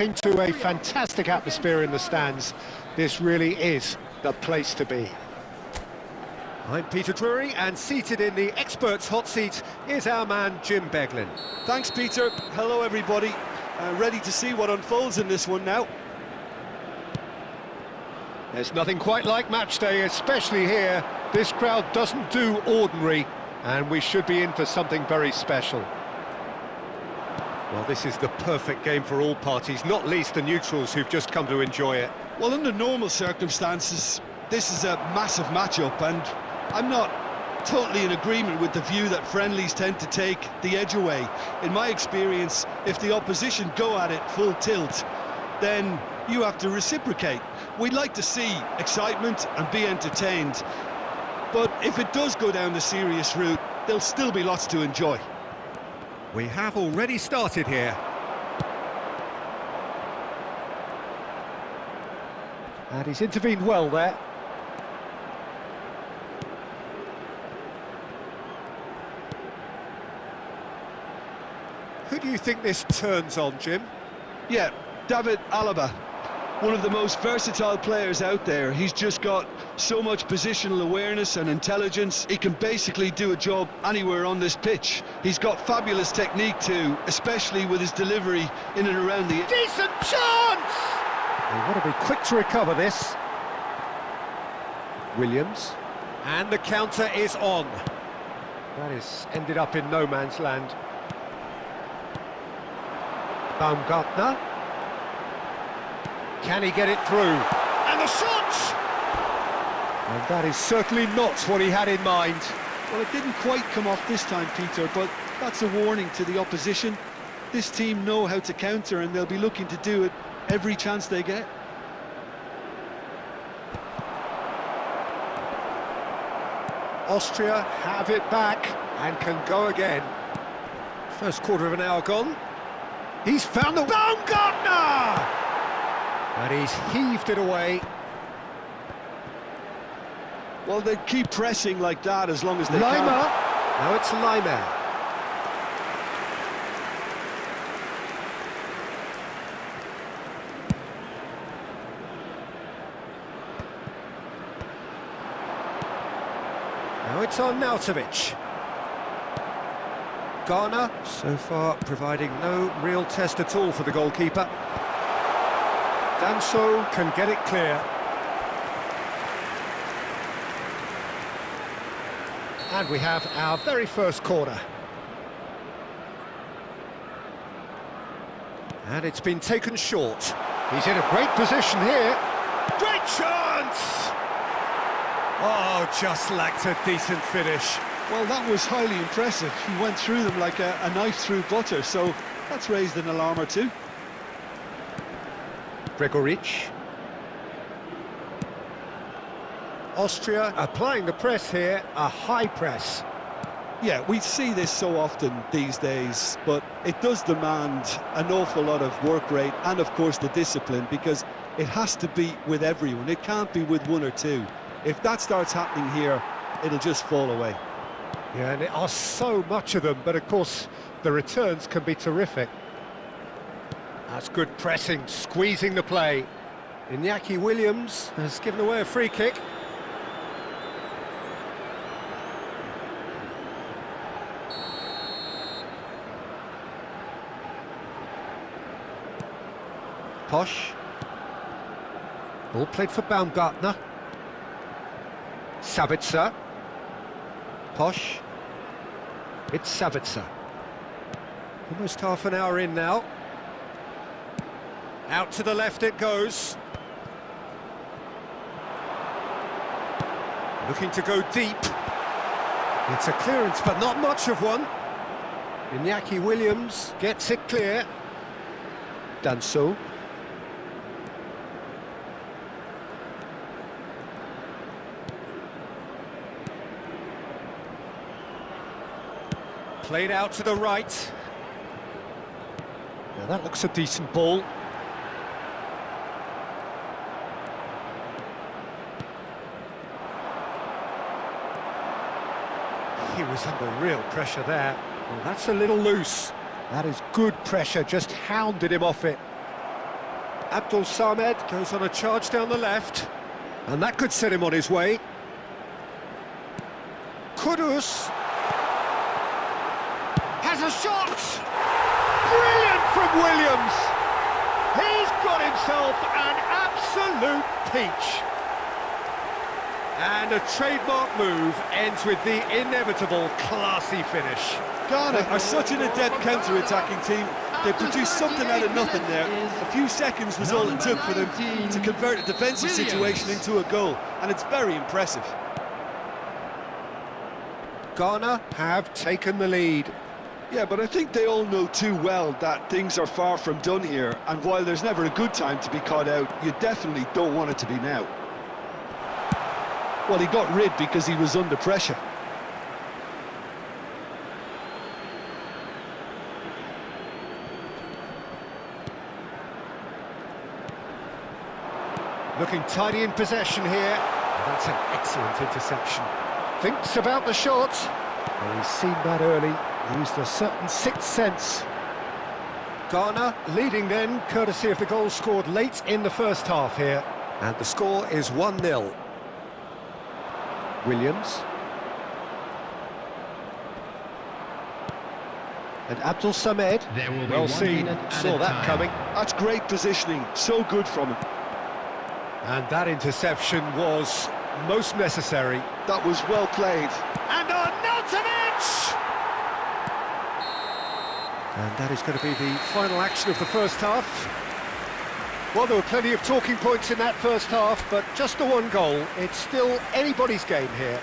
Into a fantastic atmosphere in the stands. This really is the place to be. I'm Peter Drury, and seated in the experts' hot seat is our man Jim Beglin. Thanks, Peter. Hello, everybody. Ready to see what unfolds in this one now. There's nothing quite like match day, especially here. This crowd doesn't do ordinary, and we should be in for something very special. Well, this is the perfect game for all parties, not least the neutrals who've just come to enjoy it. Well, under normal circumstances, this is a massive matchup, and I'm not totally in agreement with the view that friendlies tend to take the edge away. In my experience, if the opposition go at it full tilt, then you have to reciprocate. We'd like to see excitement and be entertained, but if it does go down the serious route, there'll still be lots to enjoy. We have already started here. And he's intervened well there. Who do you think this turns on, Jim? Yeah, David Alaba. One of the most versatile players out there. He's just got so much positional awareness and intelligence. He can basically do a job anywhere on this pitch. He's got fabulous technique too, especially with his delivery in and around the... Decent chance! They want to be quick to recover this. Williams. And the counter is on. That is ended up in no man's land. Baumgartner. Can he get it through? And the shot! And that is certainly not what he had in mind. Well, it didn't quite come off this time, Peter, but that's a warning to the opposition. This team know how to counter, and they'll be looking to do it every chance they get. Austria have it back and can go again. First quarter of an hour gone. He's found the... Baumgartner! And he's heaved it away. Well, they keep pressing like that as long as they Lima. can. Now it's Lima. Now it's on Nautovic. Garner, so far providing no real test at all for the goalkeeper. Danso can get it clear. And we have our very first corner. And it's been taken short. He's in a great position here. Great chance! Oh, just lacked a decent finish. Well, that was highly impressive. He went through them like a knife through butter, so that's raised an alarm or two. Gregoric. Austria applying the press here, a high press. Yeah, we see this so often these days, but it does demand an awful lot of work rate and, of course, the discipline, because it has to be with everyone. It can't be with one or two. If that starts happening here, it'll just fall away. Yeah, and there are so much of them, but of course the returns can be terrific. That's good pressing, squeezing the play. Iñaki Williams has given away a free kick. Posh. Ball played for Baumgartner. Sabitzer. Posh. It's Sabitzer. Almost half an hour in now. Out to the left it goes. Looking to go deep. It's a clearance, but not much of one. Iñaki Williams gets it clear. Danso. Played out to the right. Now that looks a decent ball. He was under real pressure there. Well, that's a little loose. That is good pressure, just hounded him off it. Abdul Samed goes on a charge down the left, and that could set him on his way. Kudus has a shot! Brilliant from Williams! He's got himself an absolute peach. And a trademark move ends with the inevitable classy finish. Ghana are such an adept counter-attacking team. They produced something out of nothing there. A few seconds was all it took for them to convert a defensive situation into a goal, and it's very impressive. Ghana have taken the lead. Yeah, but I think they all know too well that things are far from done here, and while there's never a good time to be caught out, you definitely don't want it to be now. Well, he got rid because he was under pressure. Looking tidy in possession here. That's an excellent interception. Thinks about the shot. Well, he's seen that early. Used a certain sixth sense. Ghana leading then, courtesy of the goal scored late in the first half here. And the score is 1-0. Williams. And Abdul Samed. Well seen, saw that coming. That's great positioning, so good from him. And that interception was most necessary. That was well played. And Arnautovic! And that is going to be the final action of the first half. Well, there were plenty of talking points in that first half, but just the one goal. It's still anybody's game here.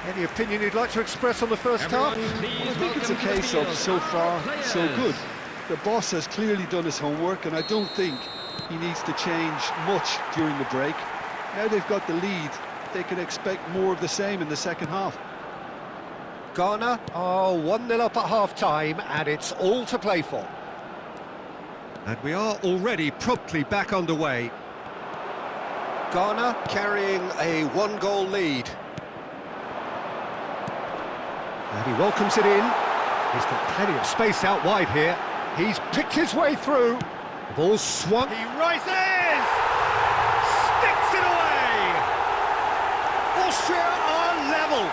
Any opinion you'd like to express on the first half? I think it's a case of so far, so good. The boss has clearly done his homework, and I don't think he needs to change much during the break. Now they've got the lead, they can expect more of the same in the second half. Ghana are 1-0 up at half-time, and it's all to play for. And we are already promptly back underway. Ghana carrying a one-goal lead. And he welcomes it in. He's got plenty of space out wide here. He's picked his way through. The ball's swung. He rises! Sticks it away! Austria are level.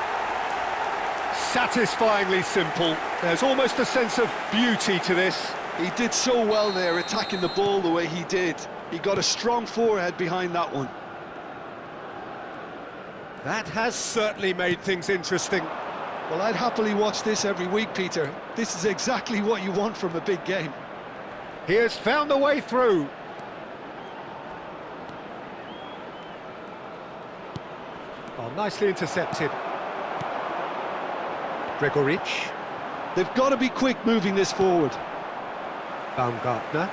Satisfyingly simple. There's almost a sense of beauty to this. He did so well there, attacking the ball the way he did. He got a strong forehead behind that one. That has certainly made things interesting. Well, I'd happily watch this every week, Peter. This is exactly what you want from a big game. He has found a way through. Oh, nicely intercepted. Gregoric. They've got to be quick moving this forward. Baumgartner.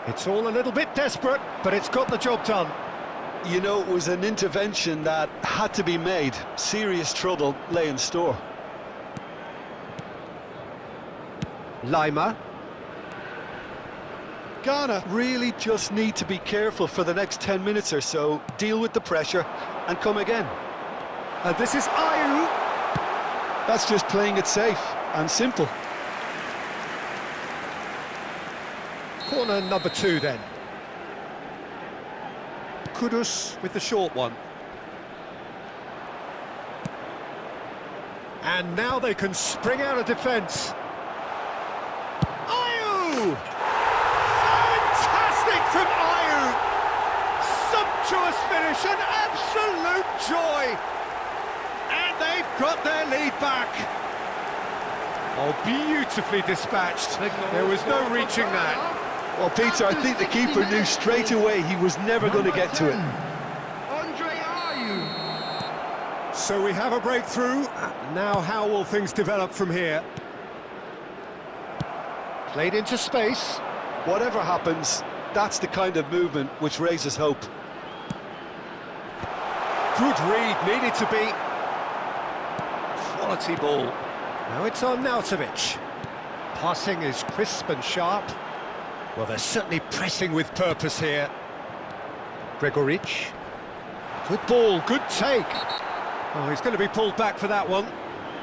It's all a little bit desperate, but it's got the job done. You know, it was an intervention that had to be made. Serious trouble lay in store. Lima. Ghana really just need to be careful for the next 10 minutes or so, deal with the pressure and come again. This is Ayew. That's just playing it safe and simple. Corner number 2 then. Kudus with the short one. And now they can spring out of defence. Ayew! Fantastic from Ayew! Sumptuous finish, an absolute joy! And they've got their lead back. Oh, beautifully dispatched. There was no reaching that. Well, Peter, I think the keeper knew straight away he was never going to get to it. So we have a breakthrough. Now how will things develop from here? Played into space. Whatever happens, that's the kind of movement which raises hope. Good read, needed to be. Quality ball. Now it's on Arnautovic. Passing is crisp and sharp. Well, they're certainly pressing with purpose here. Gregoric. Good ball, good take. Oh, he's going to be pulled back for that one.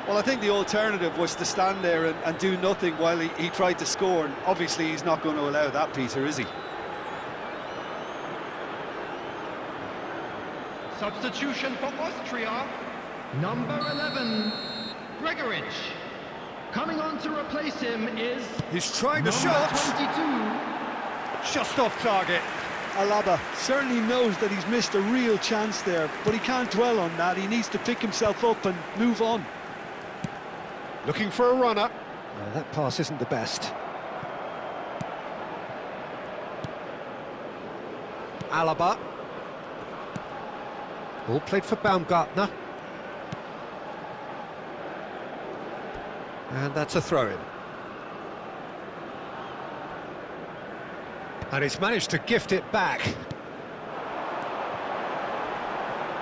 Well, I think the alternative was to stand there and do nothing while he tried to score, and obviously he's not going to allow that, Peter, is he? Substitution for Austria, number 11, Gregoric. Coming on to replace him is... He's trying the shot. 22. Just off target. Alaba certainly knows that he's missed a real chance there, but he can't dwell on that. He needs to pick himself up and move on. Looking for a runner. That pass isn't the best. Alaba. Ball played for Baumgartner. And that's a throw-in. And he's managed to gift it back.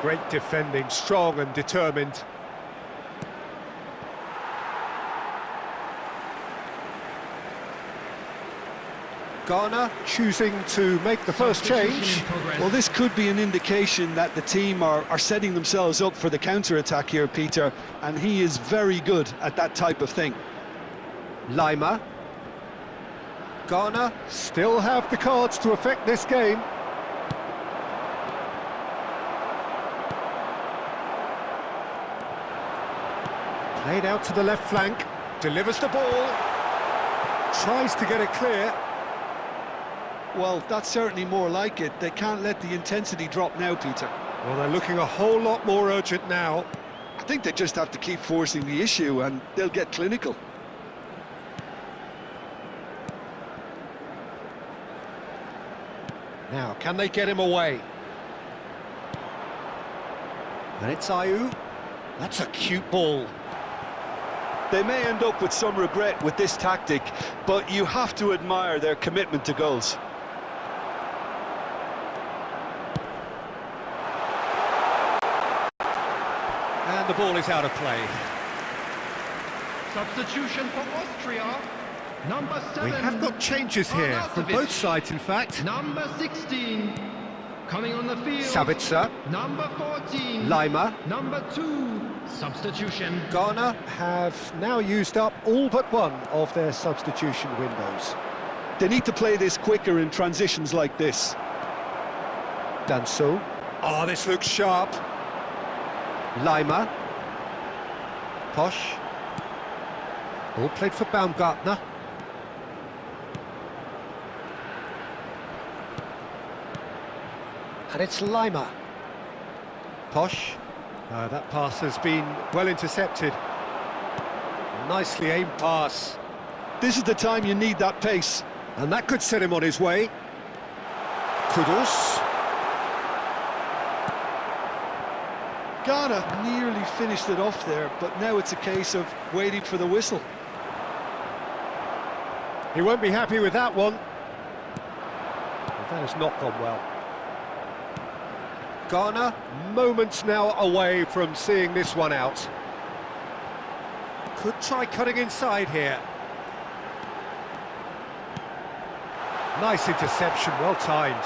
Great defending, strong and determined. Ghana choosing to make the first change. Well, this could be an indication that the team are setting themselves up for the counter-attack here, Peter, and he is very good at that type of thing. Lima. Ghana still have the cards to affect this game. Played out to the left flank, delivers the ball, tries to get it clear. Well, that's certainly more like it. They can't let the intensity drop now, Peter. Well, they're looking a whole lot more urgent now. I think they just have to keep forcing the issue and they'll get clinical. Now, can they get him away? And it's Ayew. That's a cute ball. They may end up with some regret with this tactic, but you have to admire their commitment to goals. And the ball is out of play. Substitution for Austria, number 7. We have got changes here from both sides, in fact. Number 16, coming on the field. Sabitzer. Number 14. Lima. Number 2, substitution. Ghana have now used up all but one of their substitution windows. They need to play this quicker in transitions like this. Danso. Oh, this looks sharp. Lima. Posh. All played for Baumgartner. And it's Lima. Posh. That pass has been well intercepted. Nicely aimed pass. This is the time you need that pace. And that could set him on his way. Kudus. Ghana nearly finished it off there, but now it's a case of waiting for the whistle. He won't be happy with that one. That has not gone well. Ghana, moments now away from seeing this one out. Could try cutting inside here. Nice interception, well timed.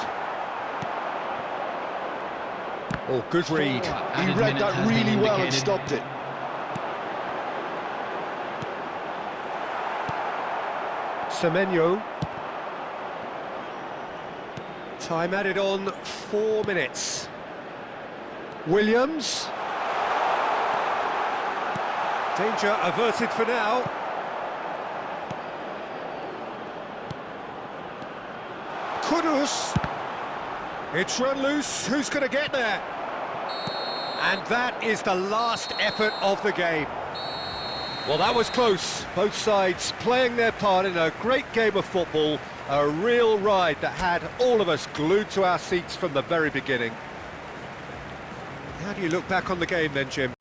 Oh, good read. He read that really well and stopped it. Semenyo. Time added on 4 minutes. Williams. Danger averted for now. Kudus. It's run loose. Who's going to get there? And that is the last effort of the game. Well, that was close. Both sides playing their part in a great game of football. A real ride that had all of us glued to our seats from the very beginning. How do you look back on the game then, Jim?